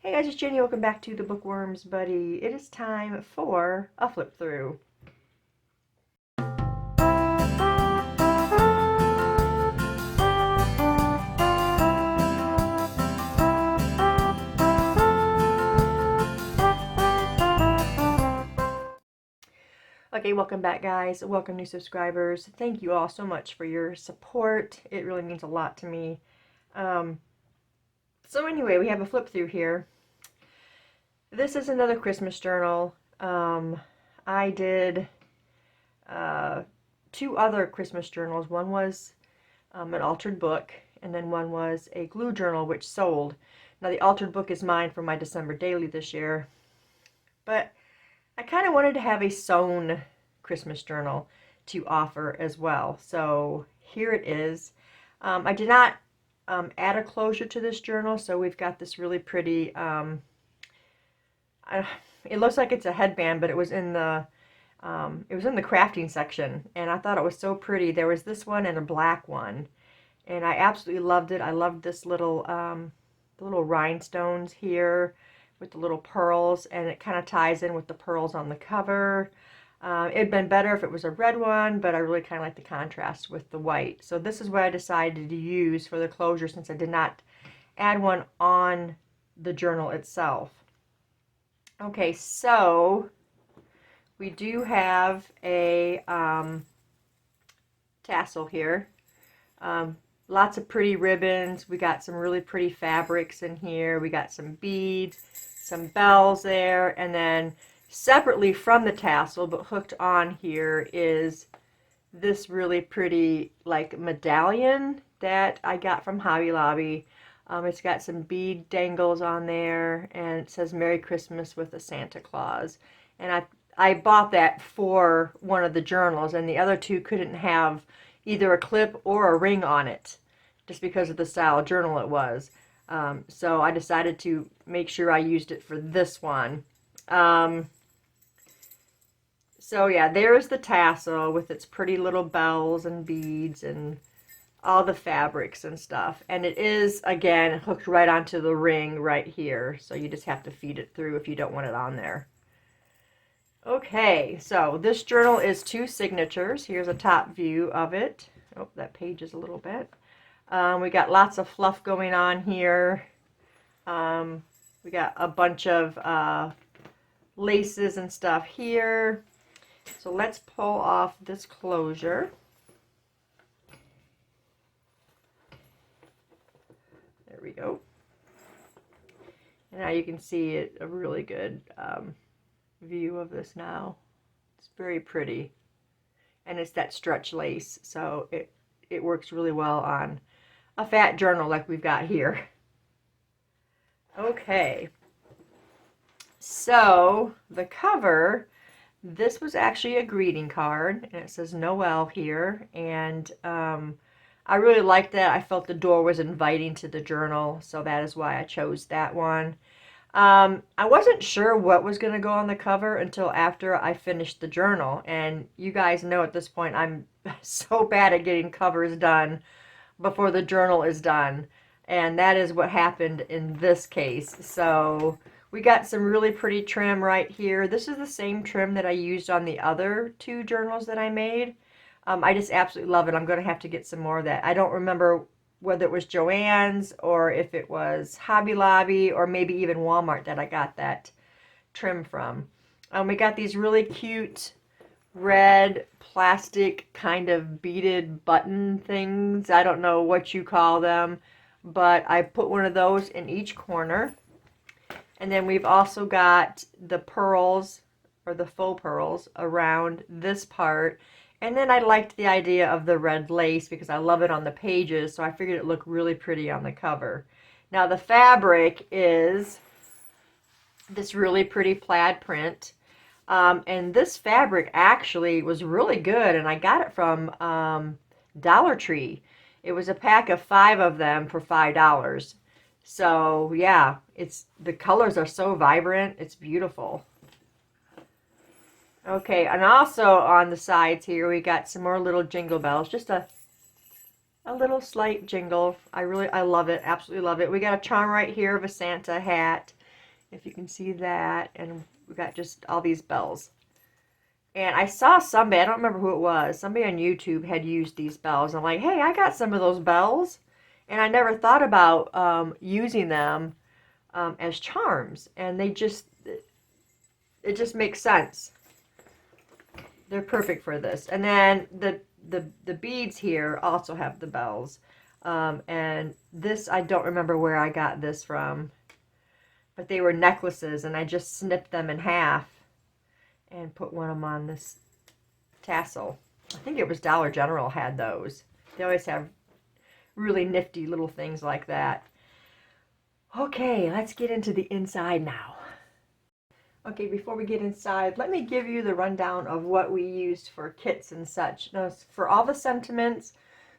Hey guys, it's Jenny. Welcome back to the Bookworms Buddy. It is time for a flip through. Okay, welcome back guys. Welcome new subscribers. Thank you all so much for your support. It really means a lot to me. So anyway, we have a flip through here. This is another Christmas journal. I did two other Christmas journals. One was an altered book, and then one was a glue journal which sold. Now the altered book is mine for my December daily this year, but I kind of wanted to have a sewn Christmas journal to offer as well. So here it is. I did not add a closure to this journal, so we've got this really pretty, it looks like it's a headband, but it was in the crafting section, and I thought it was so pretty. There was this one and a black one, and I absolutely loved it. I loved this little, the little rhinestones here with the little pearls, and it kind of ties in with the pearls on the cover. It'd been better if it was a red one, but I really kind of like the contrast with the white. So this is what I decided to use for the closure, since I did not add one on the journal itself. Okay, so we do have a tassel here. Lots of pretty ribbons. We got some really pretty fabrics in here. We got some beads, some bells there, and then separately from the tassel but hooked on here is this really pretty like medallion that I got from Hobby Lobby. It's got some bead dangles on there, and it says Merry Christmas with a Santa Claus. And I bought that for one of the journals, and the other two couldn't have either a clip or a ring on it, just because of the style of journal it was. So I decided to make sure I used it for this one. So yeah, there's the tassel with its pretty little bells and beads and all the fabrics and stuff. And it is, again, hooked right onto the ring right here. So you just have to feed it through if you don't want it on there. Okay, so this journal is two signatures. Here's a top view of it. Oh, that page is a little bit. We got lots of fluff going on here. We got a bunch of laces and stuff here. So let's pull off this closure. There we go. And now you can see a really good view of this now. It's very pretty, and it's that stretch lace, so it works really well on a fat journal like we've got here. Okay, so the cover, this was actually a greeting card, and it says Noel here, and I really liked that. I felt the door was inviting to the journal, so that is why I chose that one. I wasn't sure what was going to go on the cover until after I finished the journal, and you guys know at this point I'm so bad at getting covers done before the journal is done, and that is what happened in this case. So we got some really pretty trim right here. This is the same trim that I used on the other two journals that I made. I just absolutely love it. I'm going to have to get some more of that. I don't remember whether it was Joann's or if it was Hobby Lobby or maybe even Walmart that I got that trim from. We got these really cute red plastic kind of beaded button things. I don't know what you call them, but I put one of those in each corner. And then we've also got the pearls, or the faux pearls, around this part. And then I liked the idea of the red lace because I love it on the pages, so I figured it looked really pretty on the cover. Now the fabric is this really pretty plaid print. And this fabric actually was really good, and I got it from Dollar Tree. It was a pack of 5 of them for $5. So yeah, the colors are so vibrant, it's beautiful. Okay, and also on the sides here we got some more little jingle bells, just a little slight jingle. I love it, absolutely love it. We got a charm right here of a Santa hat. if you can see that. And we got just all these bells. And I saw somebody, I don't remember who it was, somebody on YouTube had used these bells. I'm like, hey, I got some of those bells. And I never thought about using them as charms. And they just, it just makes sense. They're perfect for this. And then the beads here also have the bells. And this, I don't remember where I got this from. But they were necklaces, and I just snipped them in half and put one of them on this tassel. I think it was Dollar General had those. They always have really nifty little things like that. Okay, let's get into the inside now. Okay, before we get inside, let me give you the rundown of what we used for kits and such. Now, for all the sentiments,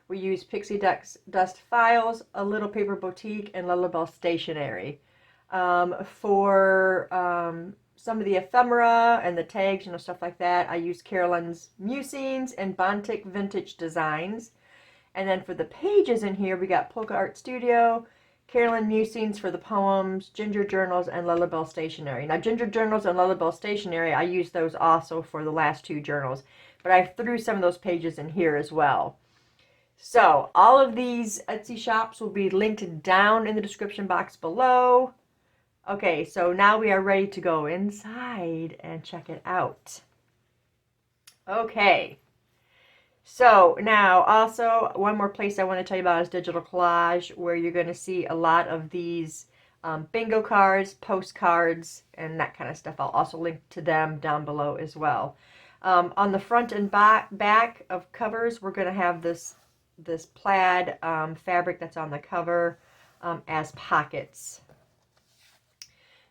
we used Pixie Dust Files, A Little Paper Boutique, and Lullaby Stationery. For some of the ephemera and the tags, stuff like that, I used Carolyn's Musings and Bontic Vintage Designs. And then for the pages in here, we got Polka Art Studio, Carolyn Musings for the poems, Ginger Journals, and Lullaby Stationery. Now, Ginger Journals and Lullaby Stationery, I used those also for the last two journals, but I threw some of those pages in here as well. So, all of these Etsy shops will be linked down in the description box below. Okay, so now we are ready to go inside and check it out. Okay. So now also one more place I want to tell you about is Digital Collage, where you're going to see a lot of these bingo cards, postcards, and that kind of stuff. I'll also link to them down below as well. On the front and back of covers, we're going to have this plaid fabric that's on the cover as pockets.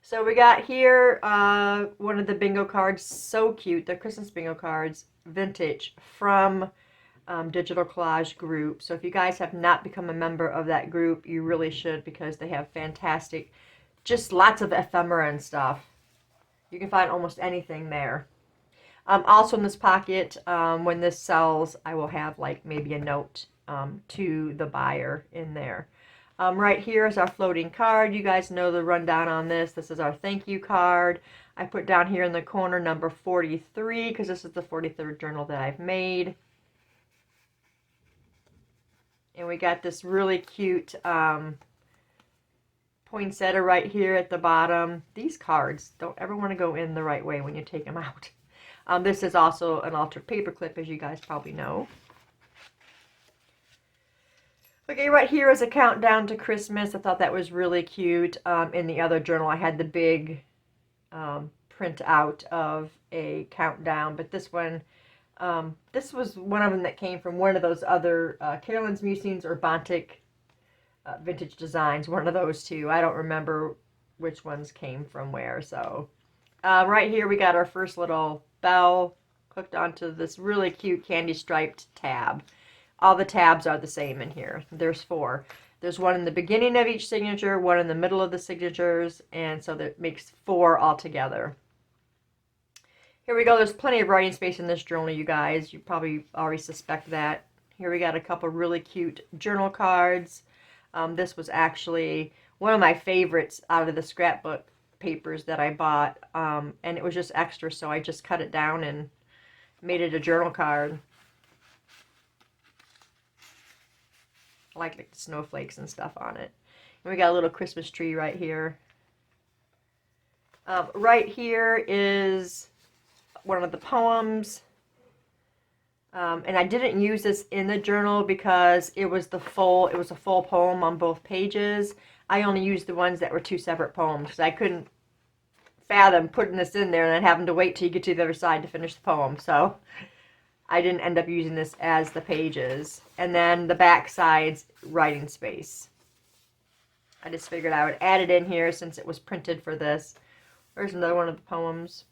So we got here one of the bingo cards, so cute, the Christmas bingo cards, vintage, from Digital Collage group. So if you guys have not become a member of that group, you really should, because they have fantastic, just lots of ephemera and stuff. You can find almost anything there. Also in this pocket, when this sells, I will have like maybe a note to the buyer in there. Right here is our floating card. You guys know the rundown on this. This is our thank you card. I put down here in the corner number 43 because this is the 43rd journal that I've made. And we got this really cute poinsettia right here at the bottom. These cards don't ever want to go in the right way when you take them out. This is also an altered paper clip, as you guys probably know. Okay, right here is a countdown to Christmas. I thought that was really cute. In the other journal, I had the big print out of a countdown, but this one, this was one of them that came from one of those other Carolyn's Musings or Bontic Vintage Designs, one of those two. I don't remember which ones came from where. So right here we got our first little bell hooked onto this really cute candy striped tab. All the tabs are the same in here. There's 4. There's one in the beginning of each signature, one in the middle of the signatures, and so that makes 4 altogether. Here we go. There's plenty of writing space in this journal, you guys. You probably already suspect that. Here we got a couple really cute journal cards. This was actually one of my favorites out of the scrapbook papers that I bought, and it was just extra, so I just cut it down and made it a journal card. I like the snowflakes and stuff on it. And we got a little Christmas tree right here. Right here is one of the poems. And I didn't use this in the journal because it was a full poem on both pages. I only used the ones that were 2 separate poems because I couldn't fathom putting this in there and then having to wait till you get to the other side to finish the poem. So I didn't end up using this as the pages. And then the back side's writing space. I just figured I would add it in here since it was printed for this. There's another one of the poems.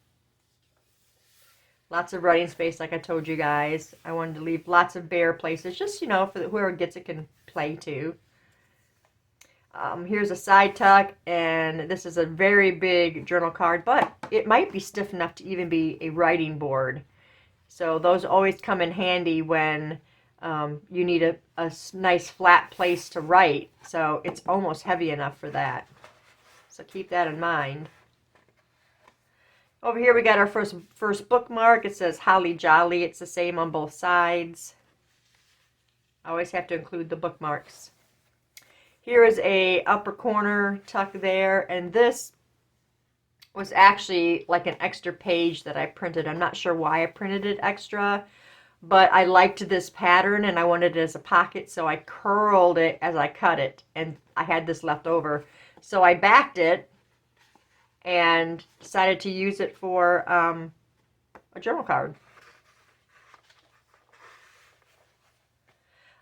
Lots of writing space, like I told you guys. I wanted to leave lots of bare places, just, for whoever gets it can play too. Here's a side tuck, and this is a very big journal card, but it might be stiff enough to even be a writing board. So those always come in handy when you need a nice flat place to write. So it's almost heavy enough for that. So keep that in mind. Over here we got our first bookmark. It says Holly Jolly. It's the same on both sides. I always have to include the bookmarks. Here is a upper corner tuck there, and this was actually like an extra page that I printed. I'm not sure why I printed it extra, but I liked this pattern and I wanted it as a pocket, so I curled it as I cut it, and I had this left over. So I backed it and decided to use it for a journal card.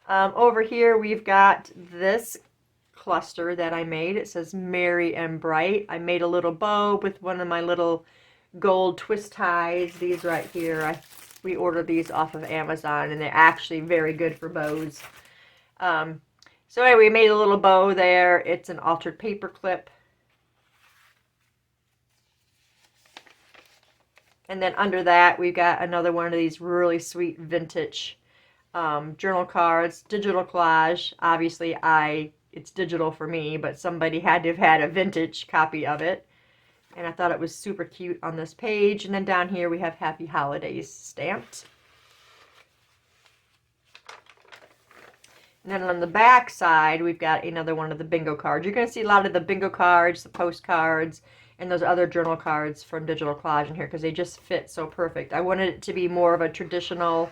Over here we've got this cluster that I made. It says Merry and Bright. I made a little bow with one of my little gold twist ties. These right here, we ordered these off of Amazon, and they're actually very good for bows. So anyway, we made a little bow there. It's an altered paper clip. And then under that, we've got another one of these really sweet vintage journal cards, digital collage. Obviously, it's digital for me, but somebody had to have had a vintage copy of it. And I thought it was super cute on this page. And then down here we have Happy Holidays stamped. And then on the back side, we've got another one of the bingo cards. You're going to see a lot of the bingo cards, the postcards, and those other journal cards from Digital Collage in here because they just fit so perfect. I wanted it to be more of a traditional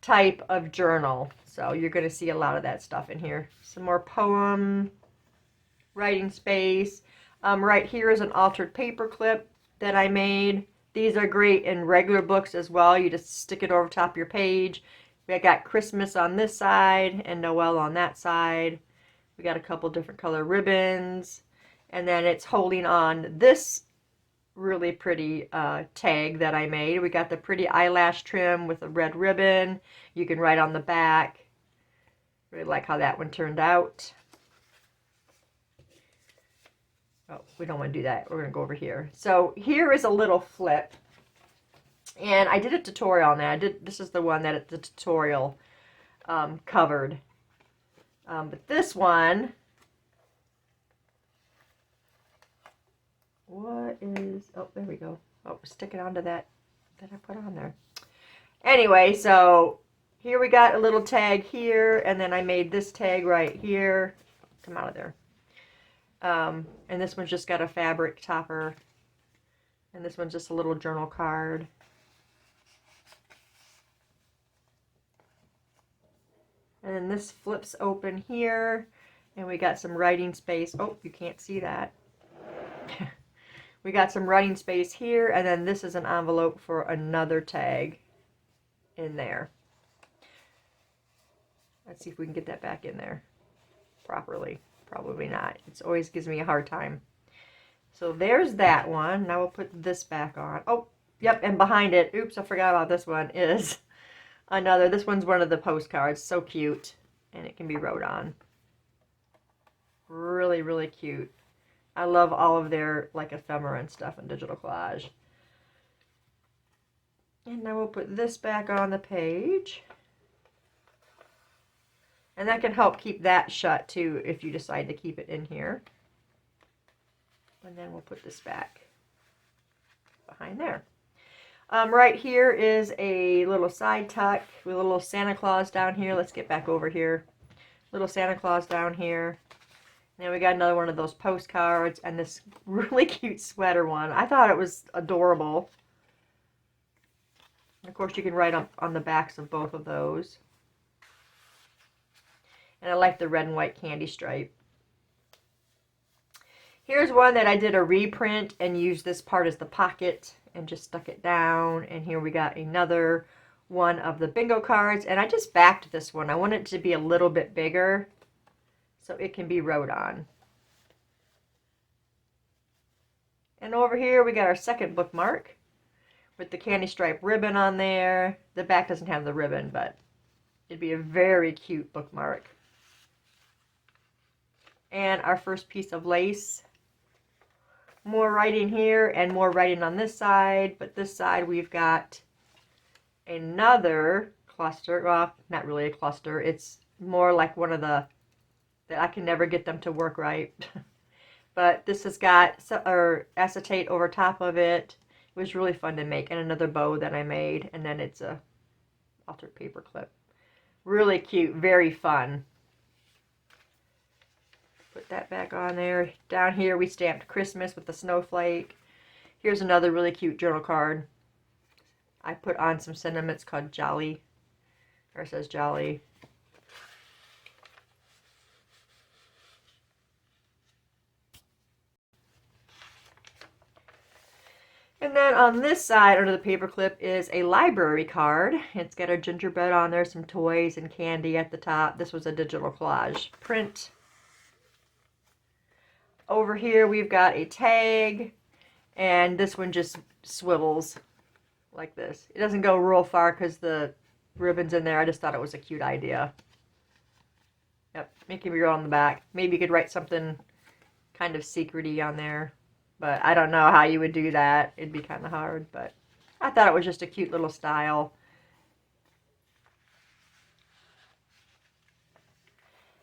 type of journal. So you're going to see a lot of that stuff in here. Some more poem, writing space. Right here is an altered paper clip that I made. These are great in regular books as well. You just stick it over top of your page. We got Christmas on this side and Noel on that side. We got a couple different color ribbons. And then it's holding on this really pretty tag that I made. We got the pretty eyelash trim with a red ribbon. You can write on the back. Really like how that one turned out. Oh, we don't want to do that. We're going to go over here. So here is a little flip. And I did a tutorial on that. This is the one that the tutorial covered. But this one, what is, oh, there we go. Oh, stick it onto that I put on there. Anyway, so here we got a little tag here, and then I made this tag right here. Come out of there. And this one's just got a fabric topper. And this one's just a little journal card. And then this flips open here. And we got some writing space. Oh, you can't see that. We got some writing space here. And then this is an envelope for another tag in there. Let's see if we can get that back in there properly. Probably not. It always gives me a hard time. So there's that one. Now we'll put this back on. Oh, yep, and behind it, oops, I forgot about this one, is another. This one's one of the postcards. So cute. And it can be wrote on. Really, really cute. I love all of their like ephemera and stuff in Digital Collage. And now we'll put this back on the page. And that can help keep that shut too if you decide to keep it in here. And then we'll put this back behind there. Right here is a little side tuck with a little Santa Claus down here. Let's get back over here. Little Santa Claus down here. And then we got another one of those postcards and this really cute sweater one. I thought it was adorable. And of course you can write on the backs of both of those. And I like the red and white candy stripe. Here's one that I did a reprint and used this part as the pocket and just stuck it down. And here we got another one of the bingo cards. And I just backed this one. I want it to be a little bit bigger so it can be wrote on. And over here we got our second bookmark with the candy stripe ribbon on there. The back doesn't have the ribbon, but it'd be a very cute bookmark. And our first piece of lace. More writing here and more writing on this side. But this side we've got another cluster. Well, not really a cluster. It's more like one of the that I can never get them to work right. But this has got acetate over top of it. was really fun to make. And another bow that I made, and then it's a altered paper clip. Really cute, very fun. Put that back on there. Down here we stamped Christmas with the snowflake. Here's another really cute journal card. I put on some sentiments called Jolly. Or it says Jolly. And then on this side under the paper clip is a library card. It's got a gingerbread on there, some toys and candy at the top. This was a digital collage print. Over here we've got a tag, and this one just swivels like this. It doesn't go real far because the ribbon's in there. I just thought it was a cute idea. Yep, making me go on the back. Maybe you could write something kind of secret-y on there, but I don't know how you would do that. It'd be kind of hard, but I thought it was just a cute little style.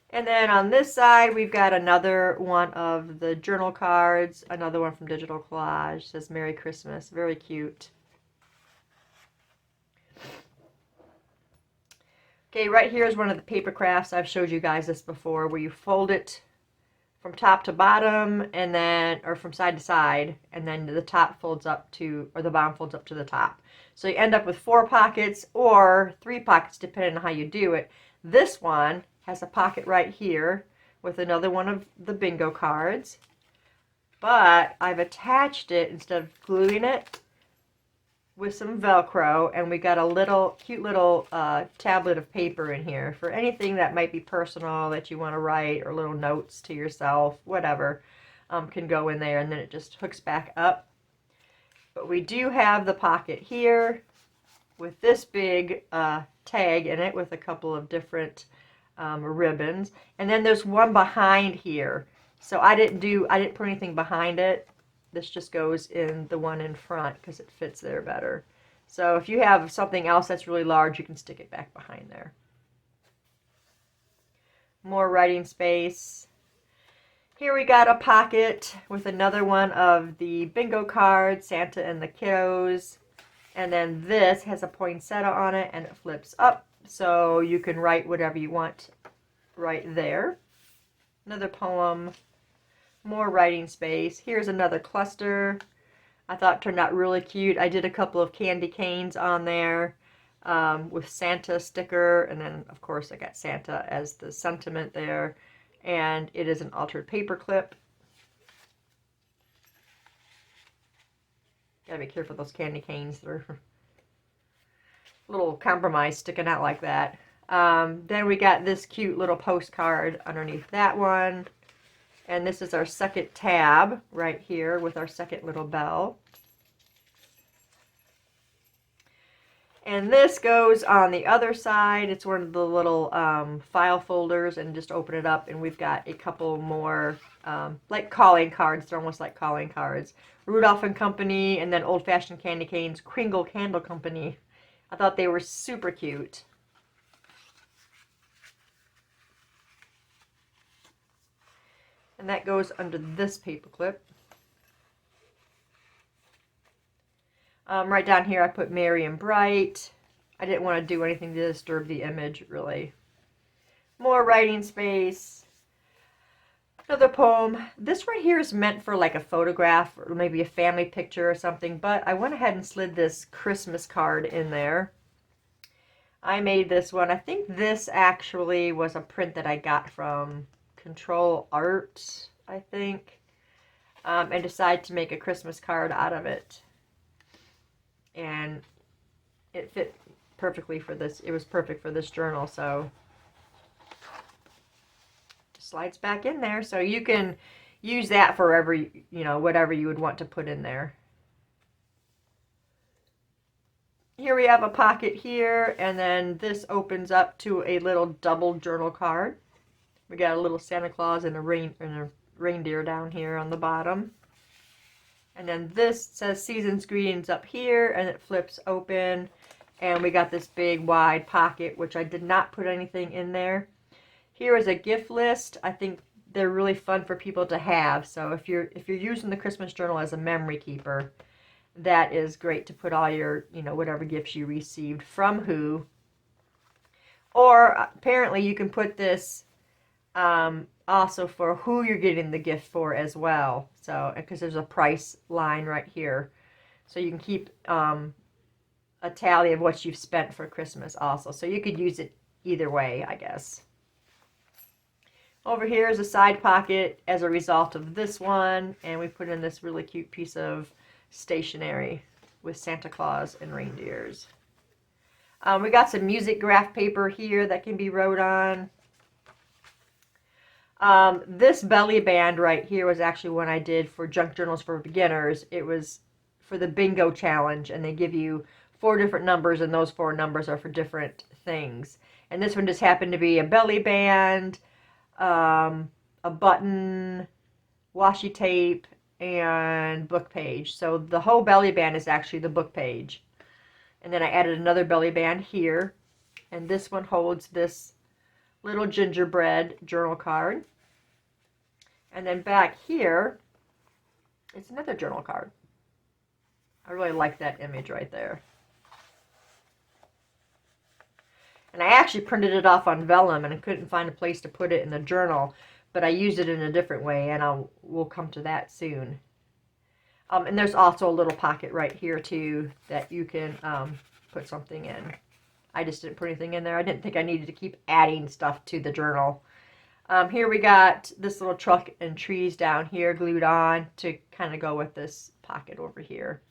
And then on this side, we've got another one of the journal cards, another one from Digital Collage. It says Merry Christmas. Very cute. Okay, right here is one of the paper crafts. I've showed you guys this before, where you fold it from top to bottom, and then, or from side to side, and then the top folds up to, or the bottom folds up to the top. So you end up with 4 pockets or 3 pockets, depending on how you do it. This one has a pocket right here with another one of the bingo cards, but I've attached it, instead of gluing it, with some Velcro, and we got a little cute little tablet of paper in here for anything that might be personal that you want to write, or little notes to yourself, whatever, can go in there, and then it just hooks back up. But we do have the pocket here with this big tag in it with a couple of different ribbons, and then there's one behind here. So I didn't put anything behind it. This just goes in the one in front because it fits there better. So if you have something else that's really large, you can stick it back behind there. More writing space. Here we got a pocket with another one of the bingo cards, Santa and the Kiddos. And then this has a poinsettia on it, and it flips up, so you can write whatever you want right there. Another poem. More writing space. Here's another cluster. I thought it turned out really cute. I did a couple of candy canes on there with Santa sticker, and then of course I got Santa as the sentiment there, and it is an altered paper clip. Gotta be careful with those candy canes. They're a little compromise sticking out like that. Then we got this cute little postcard underneath that one. And this is our second tab right here with our second little bell. And this goes on the other side. It's one of the little file folders, and just open it up, and we've got a couple more like calling cards. They're almost like calling cards. Rudolph and Company, and then Old Fashioned Candy Canes, Kringle Candle Company. I thought they were super cute. And that goes under this paper clip. Right down here I put Merry and Bright. I didn't want to do anything to disturb the image, really. More writing space. Another poem. This right here is meant for like a photograph or maybe a family picture or something, but I went ahead and slid this Christmas card in there. I made this one. I think this actually was a print that I got from Control Art, I think, and decided to make a Christmas card out of it. And it fit perfectly for this. It was perfect for this journal, so it slides back in there. So you can use that for every, whatever you would want to put in there. Here we have a pocket here, and then this opens up to a little double journal card. We got a little Santa Claus and a reindeer down here on the bottom. And then this says Season's Greetings up here, and it flips open. And we got this big wide pocket, which I did not put anything in there. Here is a gift list. I think they're really fun for people to have. So if you're using the Christmas journal as a memory keeper, that is great to put all your, whatever gifts you received from who. Or apparently you can put this also for who you're getting the gift for as well. So, because there's a price line right here. So you can keep a tally of what you've spent for Christmas also. So you could use it either way, I guess. Over here is a side pocket as a result of this one. And we put in this really cute piece of stationery with Santa Claus and reindeers. We got some music graph paper here that can be wrote on. This belly band right here was actually one I did for Junk Journals for Beginners. It was for the bingo challenge, and they give you 4 different numbers, and those 4 numbers are for different things. And this one just happened to be a belly band, a button, washi tape, and book page. So the whole belly band is actually the book page. And then I added another belly band here. And this one holds this little gingerbread journal card. And then back here, it's another journal card. I really like that image right there. And I actually printed it off on vellum, and I couldn't find a place to put it in the journal, but I used it in a different way, and we'll come to that soon. And there's also a little pocket right here too that you can put something in. I just didn't put anything in there. I didn't think I needed to keep adding stuff to the journal. Here we got this little truck and trees down here glued on to kind of go with this pocket over here.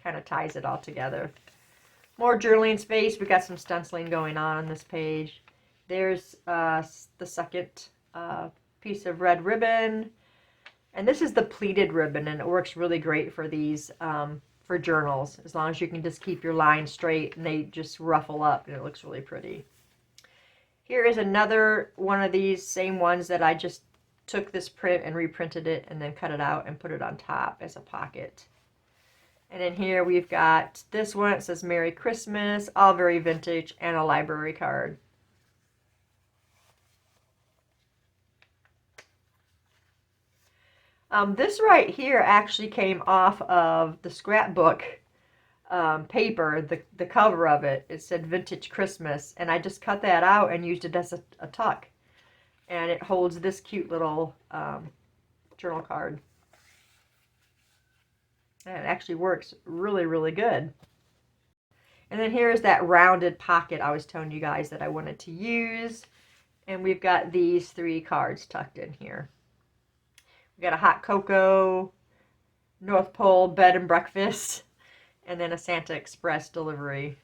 Kind of ties it all together. More journaling space. We got some stenciling going on this page. There's the second piece of red ribbon. And this is the pleated ribbon, and it works really great for these, for journals, as long as you can just keep your lines straight and they just ruffle up, and it looks really pretty. Here is another one of these same ones that I just took this print and reprinted it and then cut it out and put it on top as a pocket. And then here we've got this one. It says Merry Christmas, all very vintage, and a library card. This right here actually came off of the scrapbook paper, the cover of it. It said Vintage Christmas, and I just cut that out and used it as a tuck. And it holds this cute little journal card. And it actually works really, really good. And then here's that rounded pocket I was telling you guys that I wanted to use. And we've got these 3 cards tucked in here. We got a hot cocoa, North Pole bed and breakfast, and then a Santa Express delivery.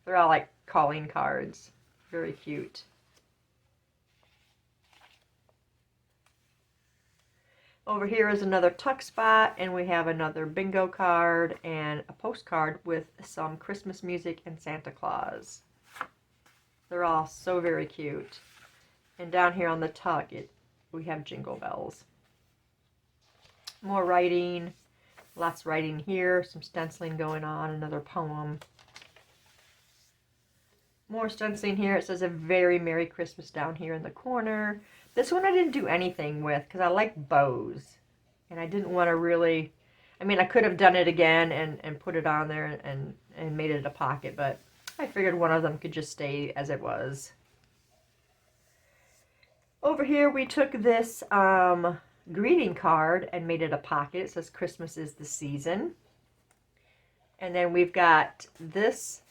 They're all like calling cards. Very cute. Over here is another tuck spot, and we have another bingo card and a postcard with some Christmas music and Santa Claus. They're all so very cute. And down here on the tuck, we have jingle bells. More writing, lots of writing here, some stenciling going on, another poem. More stenciling here. It says a very Merry Christmas down here in the corner. This one I didn't do anything with because I like bows. And I didn't want to really, I mean, I could have done it again and put it on there and made it a pocket, but I figured one of them could just stay as it was. Over here we took this greeting card and made it a pocket. It says Christmas is the season. And then we've got this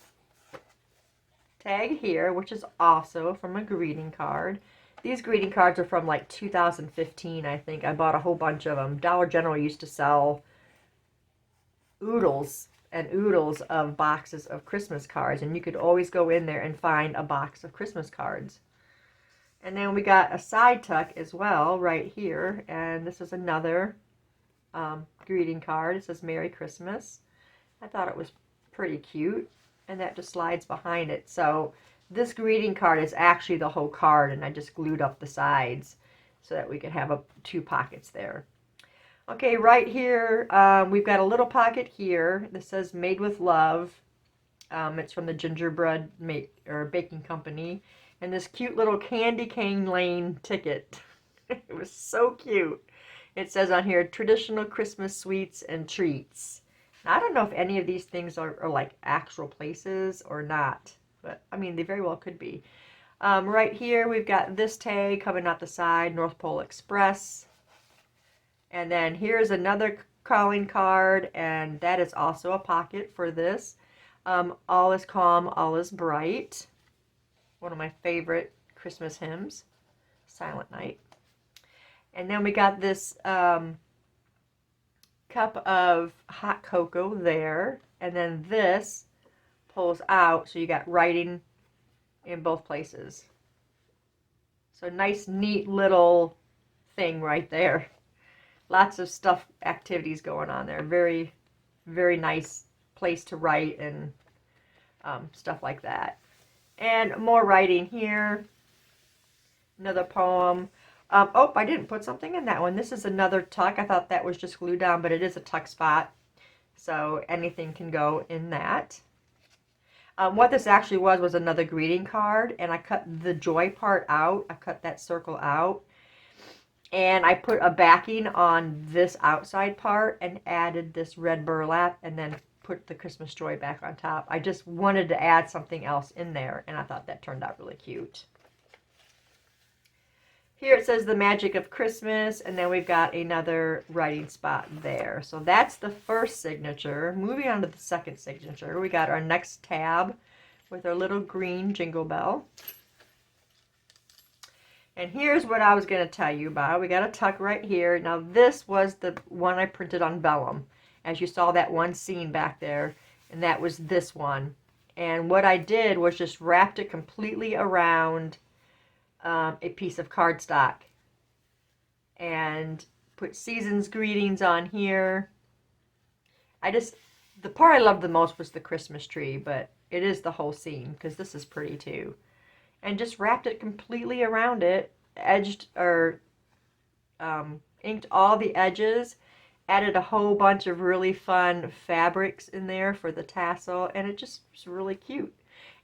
tag here, which is also from a greeting card. These greeting cards are from like 2015, I think. I bought a whole bunch of them. Dollar General used to sell oodles and oodles of boxes of Christmas cards, and you could always go in there and find a box of Christmas cards. And then we got a side tuck as well right here, and this is another greeting card. It says Merry Christmas. I thought it was pretty cute, and that just slides behind it. So this greeting card is actually the whole card, and I just glued up the sides so that we could have 2 pockets there. Okay, right here, we've got a little pocket here that says Made with Love. It's from the Gingerbread Baking Company. And this cute little Candy Cane Lane ticket. It was so cute. It says on here, traditional Christmas sweets and treats. Now, I don't know if any of these things are like actual places or not, but I mean, they very well could be. Right here, we've got this tag coming out the side, North Pole Express. And then here's another calling card, and that is also a pocket for this. All is calm, all is bright. One of my favorite Christmas hymns, Silent Night. And then we got this cup of hot cocoa there. And then this pulls out, so you got writing in both places. So nice, neat little thing right there. Lots of stuff, activities going on there. Very, very nice place to write and stuff like that. And more writing here. Another poem. Oh, I didn't put something in that one. This is another tuck. I thought that was just glued down, but it is a tuck spot. So anything can go in that. What this actually was another greeting card, and I cut the joy part out. I cut that circle out. And I put a backing on this outside part and added this red burlap and then put the Christmas joy back on top. I just wanted to add something else in there, and I thought that turned out really cute. Here it says the magic of Christmas, and then we've got another writing spot there. So that's the first signature. Moving on to the second signature, we got our next tab with our little green jingle bell. And here's what I was going to tell you about. We got a tuck right here. Now this was the one I printed on vellum. As you saw that one scene back there, and that was this one. And what I did was just wrapped it completely around a piece of cardstock and put season's greetings on here. The part I loved the most was the Christmas tree, but it is the whole scene because this is pretty too. And just wrapped it completely around it, edged or inked all the edges, added a whole bunch of really fun fabrics in there for the tassel, and it just was really cute.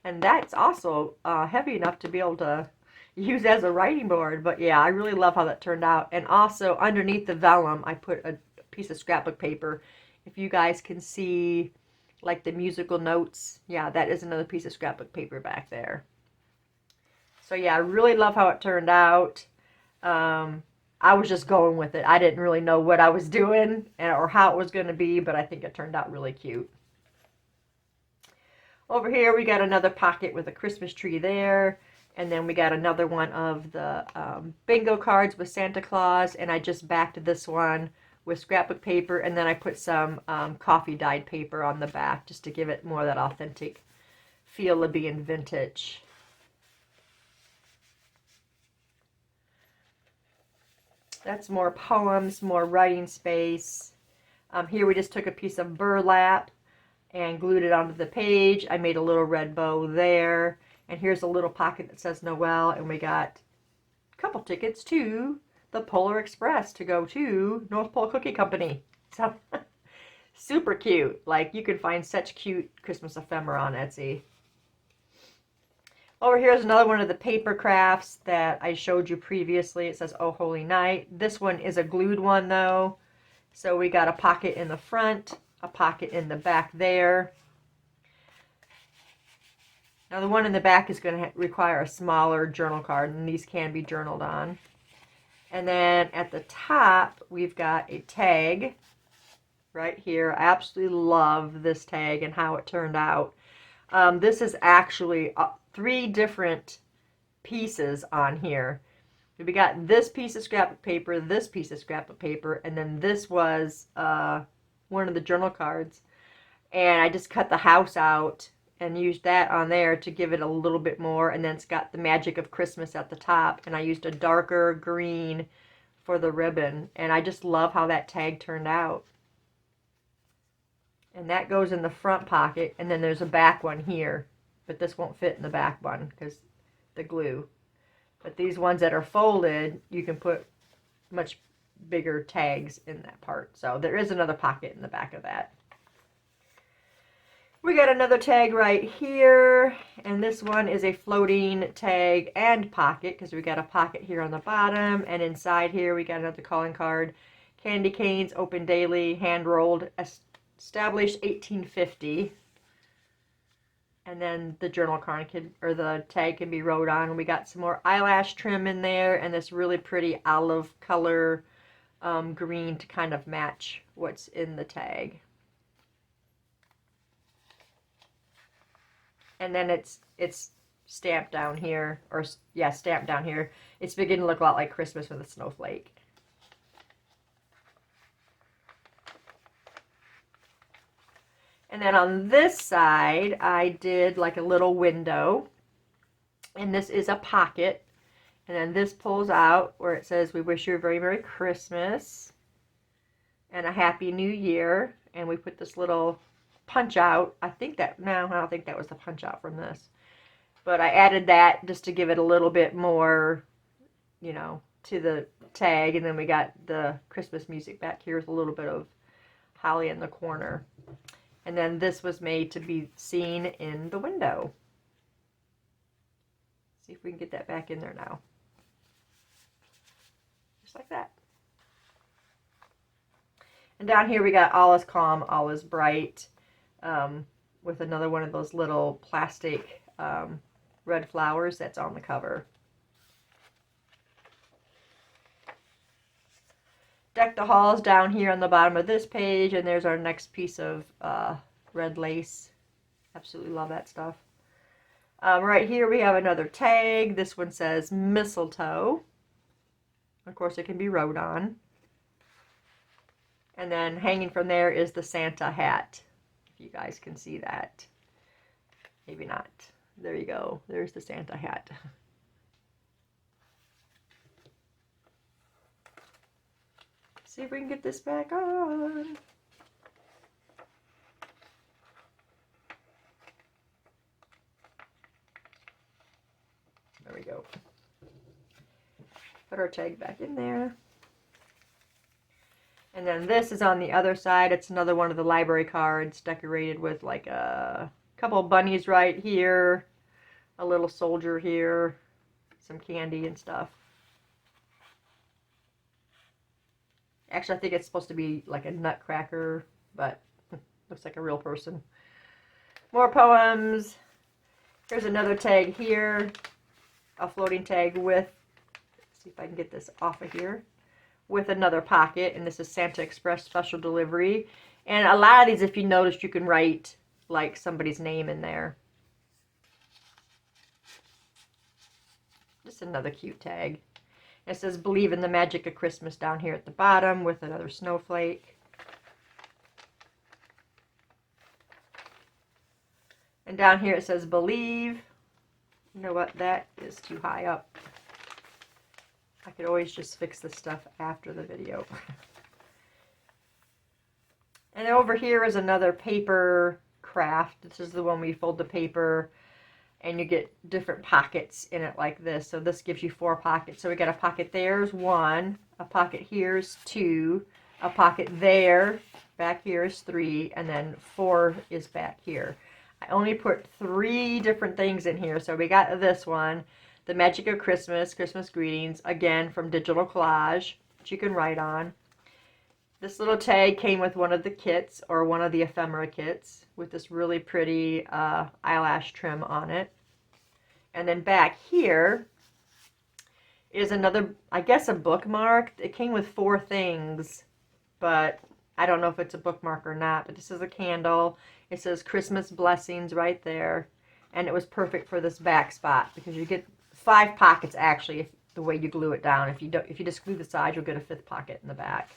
And that's also heavy enough to be able to use as a writing board. But yeah, I really love how that turned out. And also underneath the vellum, I put a piece of scrapbook paper. If you guys can see like the musical notes, yeah, that is another piece of scrapbook paper back there. So yeah, I really love how it turned out. I was just going with it. I didn't really know what I was doing or how it was going to be, but I think it turned out really cute. Over here we got another pocket with a Christmas tree there. And then we got another one of the bingo cards with Santa Claus. And I just backed this one with scrapbook paper. And then I put some coffee dyed paper on the back just to give it more of that authentic feel of being vintage. That's more poems, more writing space. Here we just took a piece of burlap and glued it onto the page. I made a little red bow there. And here's a little pocket that says Noel. And we got a couple tickets to the Polar Express to go to North Pole Cookie Company. So super cute. Like, you can find such cute Christmas ephemera on Etsy. Over here is another one of the paper crafts that I showed you previously. It says Oh Holy Night. This one is a glued one though. So we got a pocket in the front, a pocket in the back there. Now the one in the back is going to require a smaller journal card, and these can be journaled on. And then at the top, we've got a tag right here. I absolutely love this tag and how it turned out. This is actually 3 different pieces on here. We got this piece of scrapbook paper, this piece of scrapbook paper, and then this was one of the journal cards. And I just cut the house out and used that on there to give it a little bit more. And then it's got the magic of Christmas at the top. And I used a darker green for the ribbon. And I just love how that tag turned out. And that goes in the front pocket. And then there's a back one here. But this won't fit in the back one because the glue. But these ones that are folded, you can put much bigger tags in that part. So there is another pocket in the back of that. We got another tag right here, and this one is a floating tag and pocket because we got a pocket here on the bottom, and inside here we got another calling card. Candy canes, open daily, hand rolled established 1850. And then the journal card or the tag can be wrote on. We got some more eyelash trim in there and this really pretty olive color green to kind of match what's in the tag. And then it's stamped down here, or yeah, stamped down here. It's beginning to look a lot like Christmas with a snowflake. And then on this side, I did like a little window. And this is a pocket. And then this pulls out where it says, "We wish you a very Merry Christmas and a Happy New Year." And we put this little punch out. I don't think that was the punch out from this. But I added that just to give it a little bit more, you know, to the tag. And then we got the Christmas music back here with a little bit of holly in the corner. And then this was made to be seen in the window. See if we can get that back in there now. Just like that. And down here we got "All is calm, all is bright," with another one of those little plastic red flowers that's on the cover. Deck the Halls down here on the bottom of this page, and there's our next piece of red lace. Absolutely love that stuff. Right here we have another tag. This one says "Mistletoe." Of course, it can be wrote on. And then hanging from there is the Santa hat. If you guys can see that. Maybe not. There you go. There's the Santa hat. See if we can get this back on. There we go. Put our tag back in there. And then this is on the other side. It's another one of the library cards decorated with like a couple of bunnies right here, a little soldier here, some candy and stuff. Actually, I think it's supposed to be like a nutcracker, but looks like a real person. More poems. Here's another tag here, a floating tag with, let's see if I can get this off of here, with another pocket, and this is Santa Express special delivery. And a lot of these, if you noticed, you can write like somebody's name in there. Just another cute tag. It says "Believe in the Magic of Christmas" down here at the bottom with another snowflake. And down here it says "Believe." You know what? That is too high up. I could always just fix this stuff after the video. And over here is another paper craft. This is the one where you fold the paper and you get different pockets in it like this. So this gives you 4 pockets. So we got a pocket there's 1, a pocket here's 2, a pocket there, back here is 3, and then 4 is back here. I only put 3 different things in here. So we got this one, "The Magic of Christmas, Christmas Greetings," again from Digital Collage, which you can write on. This little tag came with one of the kits, or one of the ephemera kits, with this really pretty eyelash trim on it. And then back here is another, I guess, a bookmark. It came with 4 things, but I don't know if it's a bookmark or not. But this is a candle. It says "Christmas Blessings" right there. And it was perfect for this back spot, because you get 5 pockets actually, if the way you glue it down. If you just glue the sides, you'll get a 5th pocket in the back.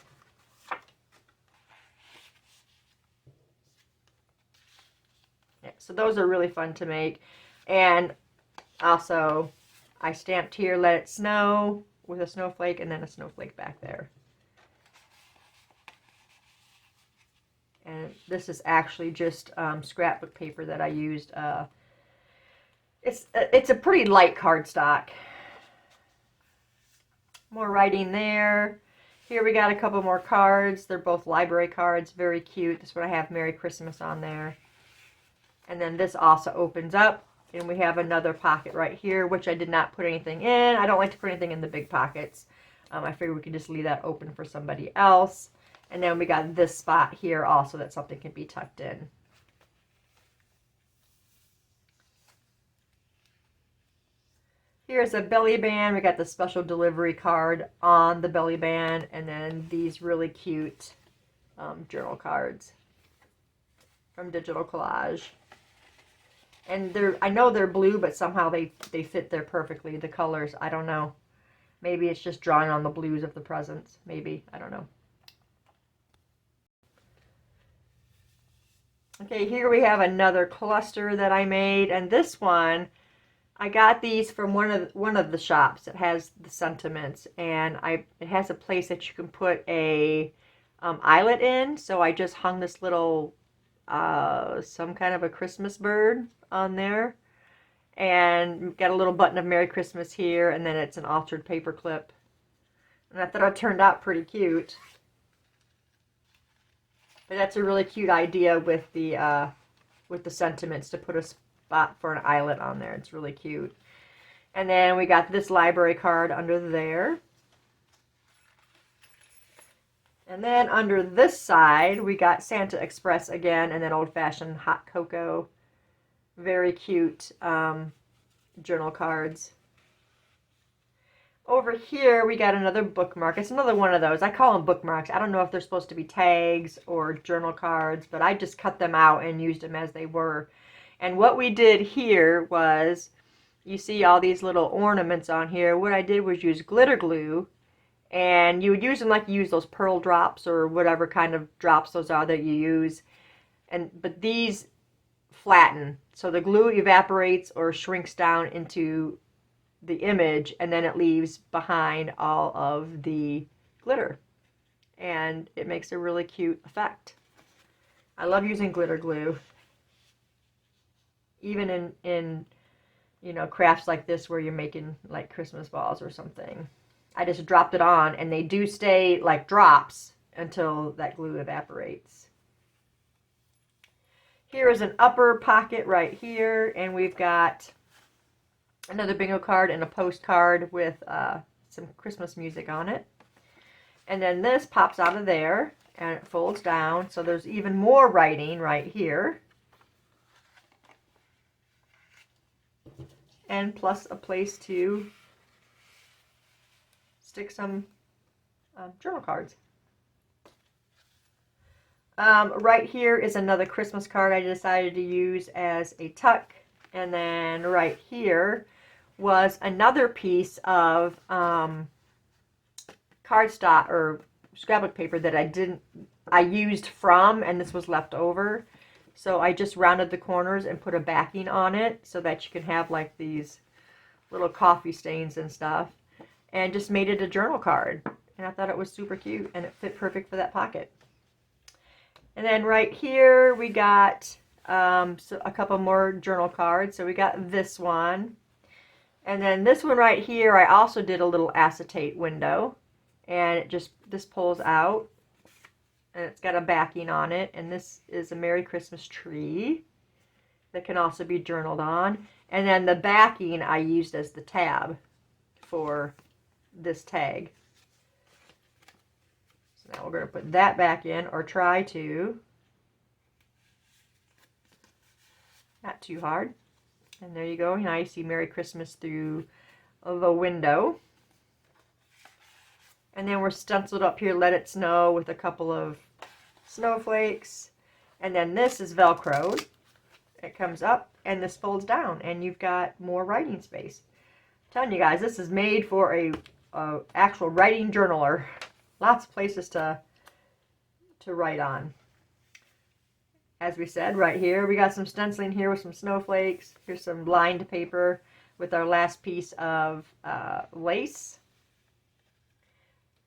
Yeah, so those are really fun to make. And also, I stamped here "Let It Snow" with a snowflake, and then a snowflake back there. And this is actually just scrapbook paper that I used. It's a pretty light cardstock. More writing there. Here we got a couple more cards. They're both library cards. Very cute. This one I have "Merry Christmas" on there. And then this also opens up. And we have another pocket right here, which I did not put anything in. I don't like to put anything in the big pockets. I figured we could just leave that open for somebody else. And then we got this spot here also that something can be tucked in. Here's a belly band. We got the special delivery card on the belly band, and then these really cute journal cards from Digital Collage. And I know they're blue, but somehow they fit there perfectly. The colors, I don't know. Maybe it's just drawing on the blues of the presents. Maybe, I don't know. Okay, here we have another cluster that I made, and this one, I got these from one of the shops that has the sentiments, and it has a place that you can put a eyelet in. So I just hung this little some kind of a Christmas bird on there, and got a little button of Merry Christmas here, and then it's an altered paper clip, and I thought it turned out pretty cute. But that's a really cute idea with the sentiments, to put a spot for an eyelet on there. It's really cute. And then we got this library card under there. And then under this side, we got Santa Express again, and then Old Fashioned Hot Cocoa. Very cute journal cards. Over here, we got another bookmark. It's another one of those. I call them bookmarks. I don't know if they're supposed to be tags or journal cards, but I just cut them out and used them as they were. And what we did here was, you see all these little ornaments on here. What I did was use glitter glue, and you would use them like you use those pearl drops or whatever kind of drops those are that you use. But these flatten, so the glue evaporates or shrinks down into the image, and then it leaves behind all of the glitter, and it makes a really cute effect. I love using glitter glue, even in you know, crafts like this where you're making like Christmas balls or something. I just dropped it on, and they do stay like drops until that glue evaporates. Here is an upper pocket right here, and we've got another bingo card and a postcard with some Christmas music on it. And then this pops out of there, and it folds down, so there's even more writing right here. And plus a place to stick some journal cards. Right here is another Christmas card I decided to use as a tuck. And then right here was another piece of cardstock or scrapbook paper that I used from, and this was left over. So I just rounded the corners and put a backing on it so that you can have like these little coffee stains and stuff, and just made it a journal card. And I thought it was super cute, and it fit perfect for that pocket. And then right here we got a couple more journal cards. So we got this one. And then this one right here, I also did a little acetate window. And this pulls out. And it's got a backing on it. And this is a Merry Christmas tree that can also be journaled on. And then the backing I used as the tab for this tag. So now we're going to put that back in, or try to. Not too hard. And there you go. Now you see Merry Christmas through the window. And then we're stenciled up here, Let It Snow, with a couple of snowflakes. And then this is Velcroed. It comes up, and this folds down, and you've got more writing space. I'm telling you guys, this is made for a actual writing journaler. Lots of places to write on. As we said, right here, we got some stenciling here with some snowflakes. Here's some lined paper with our last piece of lace.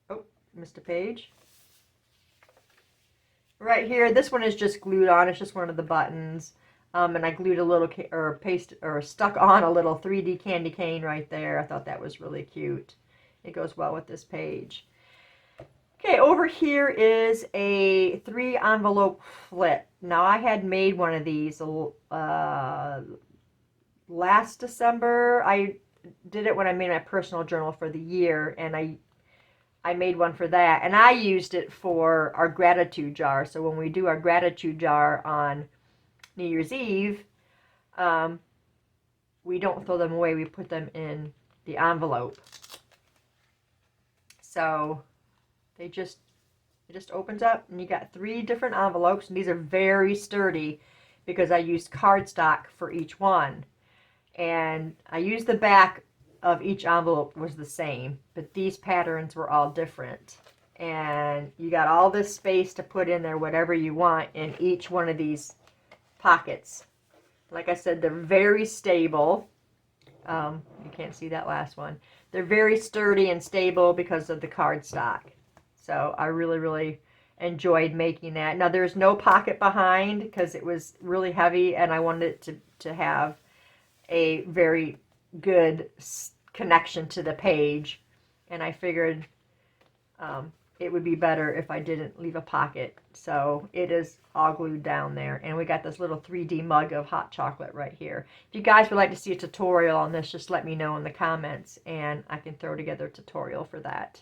Oh, missed a page. Right here, this one is just glued on. It's just one of the buttons. And I glued a little, stuck on a little 3D candy cane right there. I thought that was really cute. It goes well with this page. Okay, over here is a 3-envelope flip. Now, I had made one of these last December. I did it when I made my personal journal for the year, and I made one for that, and I used it for our gratitude jar. So when we do our gratitude jar on New Year's Eve, we don't throw them away. We put them in the envelope. So it just opens up, and you got 3 different envelopes, and these are very sturdy because I used cardstock for each one. And I used the back of each envelope was the same, but these patterns were all different. And you got all this space to put in there whatever you want in each one of these pockets. Like I said, they're very stable. You can't see that last one. They're very sturdy and stable because of the cardstock. So I really, really enjoyed making that. Now there's no pocket behind because it was really heavy, and I wanted it to have a very good connection to the page, and I figured it would be better if I didn't leave a pocket. So it is all glued down there, and we got this little 3D mug of hot chocolate right here. If you guys would like to see a tutorial on this, just let me know in the comments, and I can throw together a tutorial for that.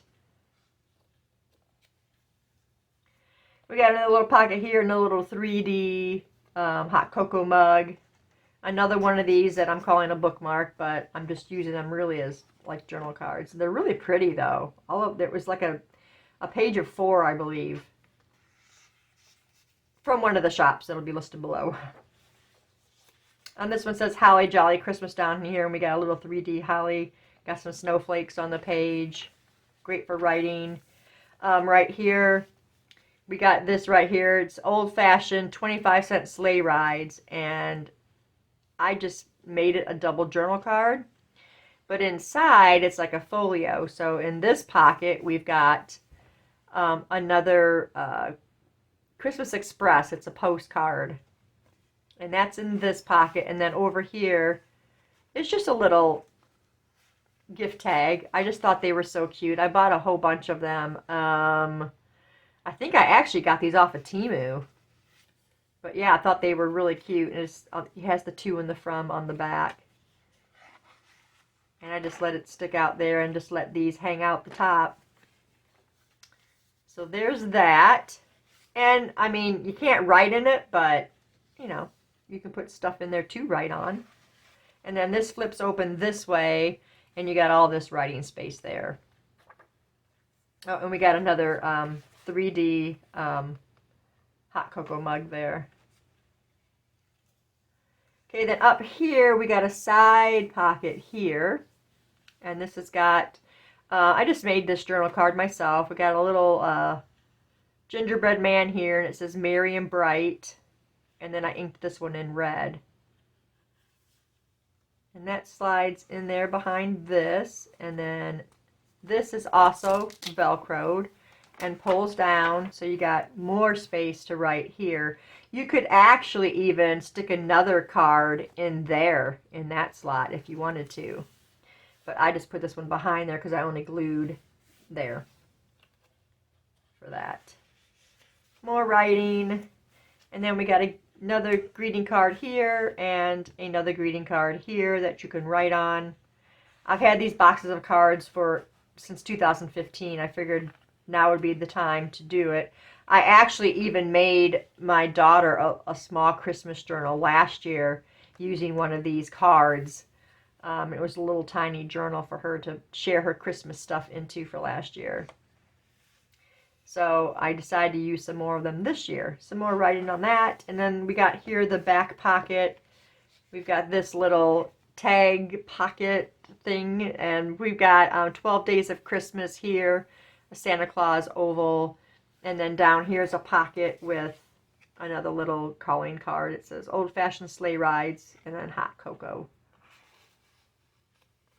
We got another little pocket here, another little 3D hot cocoa mug. Another one of these that I'm calling a bookmark, but I'm just using them really as like journal cards. They're really pretty though. There was like a page of 4, I believe, from one of the shops that'll be listed below. And this one says Holly Jolly Christmas down here, and we got a little 3D holly. Got some snowflakes on the page. Great for writing. Right here, we got this right here. It's old-fashioned 25-cent sleigh rides, and I just made it a double journal card, but inside it's like a folio. So in this pocket we've got another Christmas Express. It's a postcard, and that's in this pocket. And then over here it's just a little gift tag. I just thought they were so cute. I bought a whole bunch of them. I think I actually got these off of Temu. But yeah, I thought they were really cute. And it has the to and the from on the back. And I just let it stick out there and just let these hang out the top. So there's that. And I mean, you can't write in it, but you know, you can put stuff in there to write on. And then this flips open this way, and you got all this writing space there. Oh, and we got another 3D hot cocoa mug there. Okay, then up here we got a side pocket here, and this has got I just made this journal card myself. We got a little gingerbread man here, and it says Merry and Bright, and then I inked this one in red, and that slides in there behind this. And then this is also velcroed and pulls down, so you got more space to write here. You could actually even stick another card in there, in that slot, if you wanted to. But I just put this one behind there because I only glued there for that. More writing. And then we got another greeting card here and another greeting card here that you can write on. I've had these boxes of cards since 2015. I figured now would be the time to do it. I actually even made my daughter a small Christmas journal last year using one of these cards. It was a little tiny journal for her to share her Christmas stuff into for last year. So I decided to use some more of them this year. Some more writing on that. And then we got here the back pocket. We've got this little tag pocket thing. And we've got 12 Days of Christmas here. A Santa Claus oval. And then down here's a pocket with another little calling card. It says Old Fashioned Sleigh Rides and then Hot Cocoa.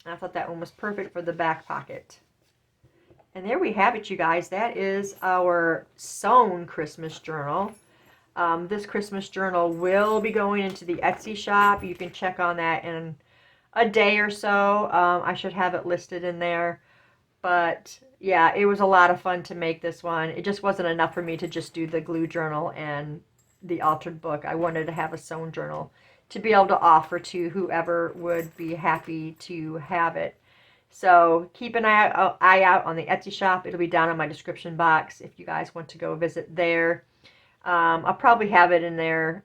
And I thought that one was perfect for the back pocket. And there we have it, you guys. That is our sewn Christmas journal. This Christmas journal will be going into the Etsy shop. You can check on that in a day or so. I should have it listed in there. But yeah, it was a lot of fun to make this one. It just wasn't enough for me to just do the glue journal and the altered book. I wanted to have a sewn journal to be able to offer to whoever would be happy to have it. So keep an eye out on the Etsy shop. It'll be down in my description box if you guys want to go visit there. I'll probably have it in there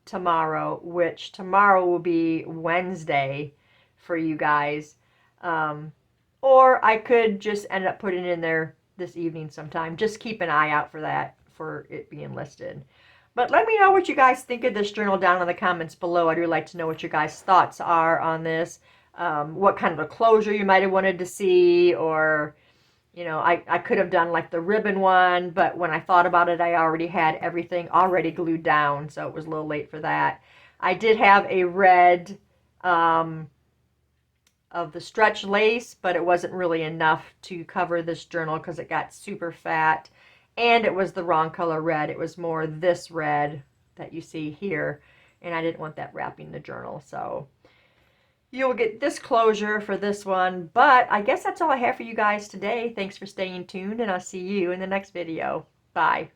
tomorrow, which tomorrow will be Wednesday for you guys. Or I could just end up putting it in there this evening sometime. Just keep an eye out for that, for it being listed. But let me know what you guys think of this journal down in the comments below. I do like to know what your guys' thoughts are on this. What kind of a closure you might have wanted to see, or, you know, I could have done like the ribbon one, but when I thought about it, I already had everything already glued down, so it was a little late for that. I did have a red of the stretch lace, but it wasn't really enough to cover this journal because it got super fat. And it was the wrong color red. It was more this red that you see here. And I didn't want that wrapping the journal. So you'll get this closure for this one. But I guess that's all I have for you guys today. Thanks for staying tuned. And I'll see you in the next video. Bye.